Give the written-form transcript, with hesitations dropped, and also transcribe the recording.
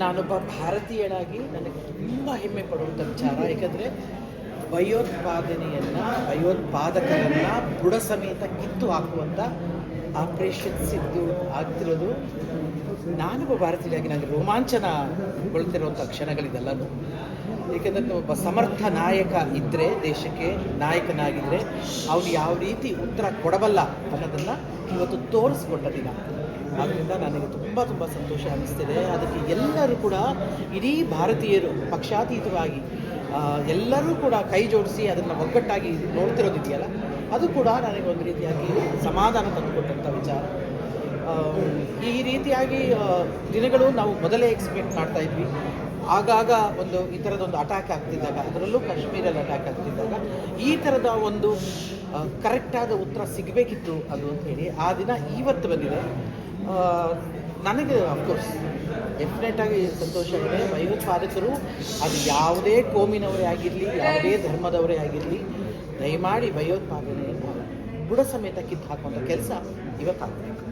ನಾನೊಬ್ಬ ಭಾರತೀಯಳಾಗಿ ನನಗೆ ತುಂಬ ಹೆಮ್ಮೆ ಪಡುವಂಥ ವಿಚಾರ. ಏಕೆಂದರೆ ಭಯೋತ್ಪಾದಕರನ್ನು ಬುಡ ಸಮೇತ ಕಿತ್ತು ಹಾಕುವಂಥ ಆಪರೇಷನ್ಸ್ ಆಗ್ತಿರೋದು ನಾನೊಬ್ಬ ಭಾರತೀಯರಾಗಿ ನನಗೆ ರೋಮಾಂಚನಗೊಳ್ತಿರುವಂಥ ಕ್ಷಣಗಳಿದೆಲ್ಲನೂ. ಏಕೆಂದರೆ ಒಬ್ಬ ಸಮರ್ಥ ನಾಯಕ ಇದ್ದರೆ, ದೇಶಕ್ಕೆ ನಾಯಕನಾಗಿದ್ದರೆ ಅವನು ಯಾವ ರೀತಿ ಉತ್ತರ ಕೊಡಬಲ್ಲ ಅನ್ನೋದನ್ನು ಇವತ್ತು ತೋರಿಸ್ಕೊಟ್ಟ ದಿನ. ಆದ್ದರಿಂದ ನನಗೆ ತುಂಬ ಸಂತೋಷ ಅನ್ನಿಸ್ತಿದೆ. ಅದಕ್ಕೆ ಎಲ್ಲರೂ ಕೂಡ, ಇಡೀ ಭಾರತೀಯರು ಪಕ್ಷಾತೀತವಾಗಿ ಎಲ್ಲರೂ ಕೂಡ ಕೈ ಜೋಡಿಸಿ ಅದನ್ನು ಒಗ್ಗಟ್ಟಾಗಿ ನೋಡ್ತಿರೋದಿದೆಯಲ್ಲ, ಅದು ಕೂಡ ನನಗೆ ಒಂದು ರೀತಿಯಾಗಿ ಸಮಾಧಾನ ತಂದುಕೊಟ್ಟಂಥ ವಿಚಾರ. ಈ ರೀತಿಯಾಗಿ ದಿನಗಳು ನಾವು ಮೊದಲೇ ಎಕ್ಸ್ಪೆಕ್ಟ್ ಮಾಡ್ತಾ ಇದ್ವಿ. ಆಗಾಗ ಈ ಥರದೊಂದು ಅಟ್ಯಾಕ್ ಆಗ್ತಿದ್ದಾಗ, ಅದರಲ್ಲೂ ಕಾಶ್ಮೀರಲ್ಲಿ ಅಟ್ಯಾಕ್ ಆಗ್ತಿದ್ದಾಗ ಈ ಥರದ ಒಂದು ಕರೆಕ್ಟಾದ ಉತ್ತರ ಸಿಗಬೇಕಿತ್ತು ಅದು ಅಂಥೇಳಿ ಆ ದಿನ ಇವತ್ತು ಬಂದಿದೆ. ನನಗೆ ಅಫ್ಕೋರ್ಸ್ ಡೆಫಿನೆಟಾಗಿ ಸಂತೋಷ ಇದೆ. ಭಯೋತ್ಪಾದಕರು ಅದು ಯಾವುದೇ ಕೋಮಿನವರೇ ಆಗಿರಲಿ, ಯಾವುದೇ ಧರ್ಮದವರೇ ಆಗಿರಲಿ, ದಯಮಾಡಿ ಭಯೋತ್ಪಾದನೆಯನ್ನು ಬುಡ ಸಮೇತ ಕಿತ್ತು ಹಾಕುವಂಥ ಕೆಲಸ ಇವತ್ತಾಗಬೇಕು.